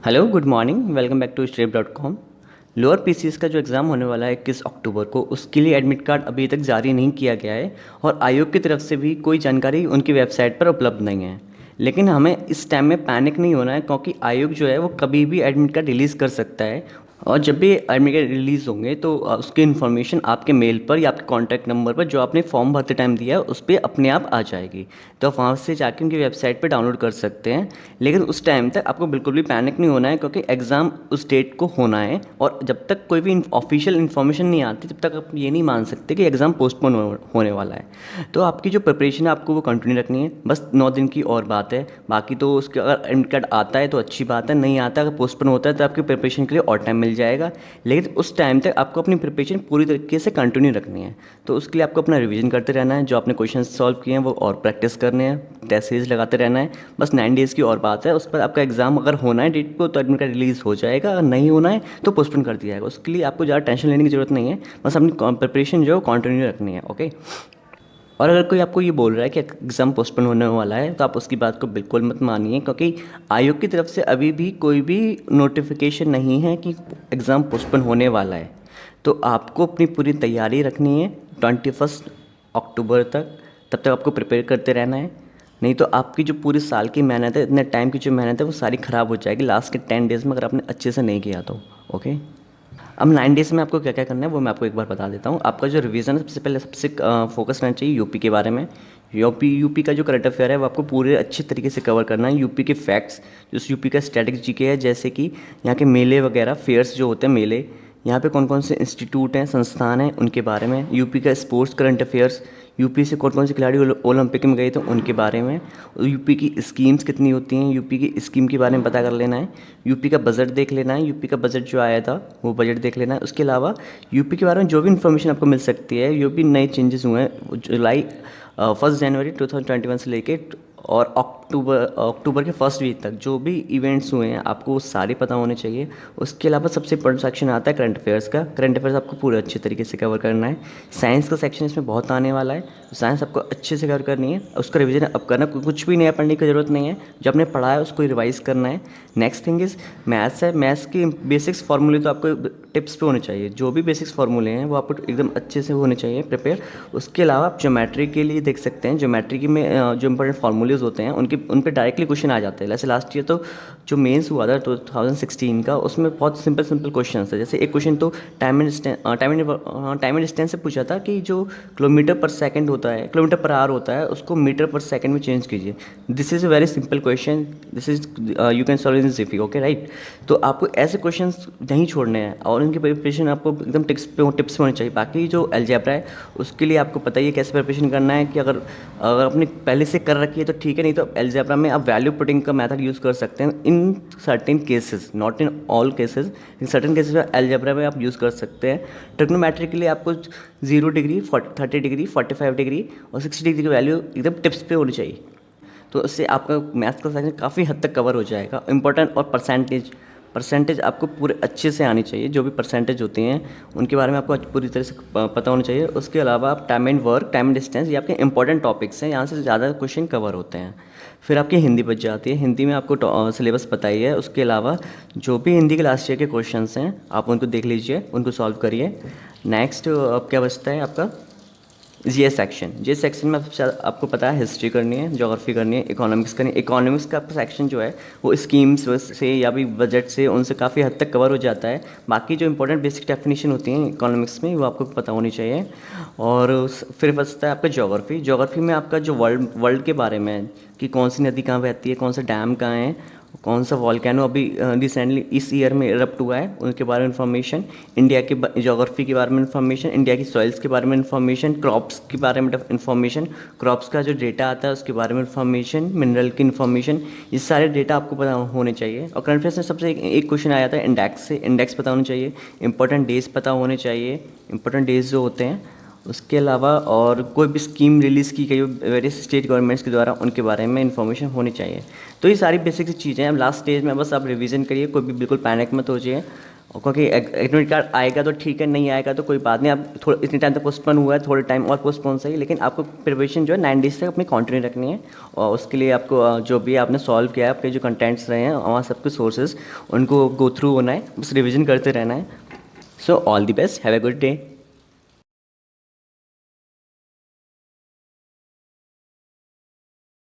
Hello good morning welcome back to स्ट्रेप.com। Lower PCS का जो एग्ज़ाम होने वाला है 21 अक्टूबर को, उसके लिए एडमिट कार्ड अभी तक जारी नहीं किया गया है और आयोग की तरफ से भी कोई जानकारी उनकी वेबसाइट पर उपलब्ध नहीं है। लेकिन हमें इस टाइम में पैनिक नहीं होना है, क्योंकि आयोग जो है वो कभी भी एडमिट कार्ड रिलीज़ कर सकता है। और जब भी एडमिट कार्ड रिलीज़ होंगे तो उसकी इन्फॉर्मेशन आपके मेल पर या आपके कॉन्टैक्ट नंबर पर जो आपने फॉर्म भरते टाइम दिया है उस पर अपने आप आ जाएगी। तो आप वहाँ से जाके उनकी वेबसाइट पर डाउनलोड कर सकते हैं। लेकिन उस टाइम तक आपको बिल्कुल भी पैनिक नहीं होना है, क्योंकि एग्ज़ाम उस डेट को होना है और जब तक कोई भी ऑफिशियल इन्फॉर्मेशन नहीं आती तब तक आप ये नहीं मान सकते कि एग्ज़ाम पोस्टपोन होने वाला है। तो आपकी जो प्रिपरेशन है आपको वो कंटिन्यू रखनी है। बस 9 दिन की और बात है। बाकी तो उसके अगर एडमिट कार्ड आता है तो अच्छी बात है, नहीं आता, अगर पोस्टपोन होता है तो आपकी प्रिपरेशन के लिए और टाइम मिल जाएगा। लेकिन उस टाइम तक आपको अपनी प्रिपरेशन पूरी तरीके से कंटिन्यू रखनी है। तो उसके लिए आपको अपना रिवीजन करते रहना है, जो आपने क्वेश्चन सॉल्व किए हैं वो और प्रैक्टिस करने हैं, टेस्ट सीरीज लगाते रहना है। बस 9 डेज़ की और बात है। उस पर आपका एग्जाम अगर होना है डेट को तो एडमिट कार्ड रिलीज़ हो जाएगा, अगर नहीं होना है तो पोस्टपोन कर दिया जाएगा। उसके लिए आपको ज़्यादा टेंशन लेने की ज़रूरत नहीं है, बस अपनी प्रिपरेशन जो है कंटिन्यू रखनी है। ओके। और अगर कोई आपको ये बोल रहा है कि एग्ज़ाम पोस्टपोन होने वाला है तो आप उसकी बात को बिल्कुल मत मानिए, क्योंकि आयोग की तरफ से अभी भी कोई भी नोटिफिकेशन नहीं है कि एग्ज़ाम पोस्टपोन होने वाला है। तो आपको अपनी पूरी तैयारी रखनी है 21 अक्टूबर तक। तब तक आपको प्रिपेयर करते रहना है, नहीं तो आपकी जो पूरे साल की मेहनत है, इतने टाइम की जो मेहनत है वो सारी ख़राब हो जाएगी लास्ट के 10 डेज़ में, अगर आपने अच्छे से नहीं किया तो। ओके। अब 9 डेज़ में आपको क्या क्या करना है वो मैं आपको एक बार बता देता हूँ। आपका जो रिवीजन है सबसे पहले सबसे फोकस रहना चाहिए यूपी के बारे में। यूपी का जो करंट अफेयर है वो आपको पूरे अच्छे तरीके से कवर करना है। यूपी के फैक्ट्स, जो यूपी का स्टैटिक जीके है, जैसे कि यहाँ के मेले वगैरह, फेयर्स जो होते हैं मेले, यहाँ पे कौन कौन से इंस्टीट्यूट हैं, संस्थान हैं, उनके बारे में। यूपी का स्पोर्ट्स करंट अफेयर्स, यूपी से कौन कौन से खिलाड़ी ओलंपिक में गए थे उनके बारे में। यूपी की स्कीम्स कितनी होती हैं, यूपी की स्कीम के बारे में पता कर लेना है। यूपी का बजट देख लेना है, यूपी का बजट जो आया था वो बजट देख लेना है। उसके अलावा यूपी के बारे में जो भी इन्फॉर्मेशन आपको मिल सकती है, जो भी नए चेंजेस हुए हैं जुलाई 1 जनवरी 2021 से लेके और अक्टूबर के फर्स्ट वीक तक जो भी इवेंट्स हुए हैं आपको वो सारे पता होने चाहिए। उसके अलावा सबसे इंपॉर्टेंट सेक्शन आता है करंट अफेयर्स का। करंट अफेयर्स आपको पूरे अच्छे तरीके से कवर करना है। साइंस का सेक्शन इसमें बहुत आने वाला है, तो साइंस आपको अच्छे से कवर करनी है। उसका रिवीजन अब करना, कुछ भी नया पढ़ने की ज़रूरत नहीं है, जो आपने पढ़ा है उसको रिवाइज करना है। नेक्स्ट थिंग इज़ मैथ्स है। मैथ्स की बेसिक्स फार्मूले तो आपको टिप्स पे होने चाहिए, जो भी बेसिक्स फार्मूले हैं वो आपको एकदम अच्छे से होने चाहिए प्रिपेयर। उसके अलावा आप ज्योमेट्री के लिए देख सकते हैं। ज्योमेट्री की में जो इंपॉर्टेंट फार्मूलेज होते हैं उन पे डायरेक्टली क्वेश्चन आ जाते हैं। जैसे लास्ट ईयर तो जो मेंस हुआ था 2016 का, उसमें बहुत सिंपल सिंपल क्वेश्चन है। जैसे एक क्वेश्चन तो टाइम एंड डिस्टेंस से पूछा था कि जो किलोमीटर पर सेकंड होता है, किलोमीटर पर आवर होता है, उसको मीटर पर सेकंड में चेंज कीजिए। This is a very simple question, this is you can solve in Zifi. Okay right. तो आपको ऐसे क्वेश्चन नहीं छोड़ने हैं और उनकी प्रिपरेशन आपको एकदम टिप्स पे होनी चाहिए। बाकी जो अलजेब्रा है उसके लिए आपको पता ही है कैसे प्रिपरेशन करना है, कि अगर अगर आपने पहले से कर रखी है तो ठीक है, नहीं तो अलजेब्रा में आप वैल्यू पुटिंग का मेथड यूज़ कर सकते हैं in certain cases, not in all cases. In certain cases में अलजेब्रा में आप यूज़ कर सकते हैं। ट्रिग्नोमेट्री के लिए आपको 0 डिग्री, 30 डिग्री, 45 डिग्री और 60 डिग्री की वैल्यू एकदम टिप्स पे होनी चाहिए। तो उससे आपका मैथ्स का सेक्शन काफ़ी हद तक कवर हो जाएगा। इंपॉर्टेंट और परसेंटेज आपको पूरे अच्छे से आनी चाहिए। जो भी परसेंटेज होती हैं उनके बारे में आपको पूरी तरह से पता होना चाहिए। उसके अलावा आप time and work, time and distance, ये आपके इंपॉर्टेंट टॉपिक्स हैं, यहाँ से ज़्यादा क्वेश्चन कवर होते हैं। फिर आपकी हिंदी बच जाती है। हिंदी में आपको सिलेबस पता ही है। उसके अलावा जो भी हिंदी के लास्ट ईयर के क्वेश्चंस हैं आप उनको देख लीजिए, उनको सॉल्व करिए। नेक्स्ट अब क्या बचता है आपका जी सेक्शन में सबसे ज़्यादा आपको पता है हिस्ट्री करनी है, ज्योग्राफी करनी है, इकोनॉमिक्स करनी है। इकोनॉमिक्स का सेक्शन जो है वो स्कीम्स से या भी बजट से उनसे काफ़ी हद तक कवर हो जाता है। बाकी जो इंपॉर्टेंट बेसिक डेफिनेशन होती हैं इकोनॉमिक्स में वो आपको पता होनी चाहिए। और फिर बचता है आपका ज्योग्राफी में आपका जो वर्ल्ड के बारे में है, कि कौन सी नदी कहाँ बहती है, कौन सा डैम कहाँ है, कौन सा वॉल्केनो अभी रिसेंटली इस ईयर में इरप्ट हुआ है, उनके बारे में इन्फॉर्मेशन। इंडिया के ज्योग्राफी के बारे में इन्फॉर्मेशन, इंडिया की सॉइल्स के बारे में इन्फॉर्मेशन, क्रॉप्स के बारे में इन्फॉर्मेशन, क्रॉप्स का जो डेटा आता है उसके बारे में इन्फॉर्मेशन, मिनरल की इन्फॉर्मेशन। ये सारे डेटा आपको पता होने चाहिए। और करंट अफेयर्स में सबसे एक क्वेश्चन आया था इंडेक्स से, इंडेक्स पता होना चाहिए। इंपॉर्टेंट डेज पता होने चाहिए, इंपॉर्टेंट डेज जो होते हैं। उसके अलावा और कोई भी स्कीम रिलीज़ की गई हो वेरियस स्टेट गवर्नमेंट्स के द्वारा, उनके बारे में इन्फॉर्मेशन होनी चाहिए। तो ये सारी बेसिक चीज़ें हैं। अब लास्ट स्टेज में बस आप रिवीजन करिए, कोई भी बिल्कुल पैनिक मत हो जाइए। और क्योंकि एडमिट कार्ड आएगा तो ठीक है, नहीं आएगा तो कोई बात नहीं, आप थोड़ा इतने टाइम तक पोस्टपोन हुआ है, थोड़े टाइम और पोस्टपोन सही, लेकिन आपको प्रिपरेशन जो है 9 डेज तक अपनी कंटिन्यू रखनी है। और उसके लिए आपको जो भी आपने सॉल्व किया है, आपके जो कंटेंट्स रहे हैं वहाँ सबके सोर्सेज, उनको गो थ्रू होना है, बस रिविजन करते रहना है। So all the best, have a good day.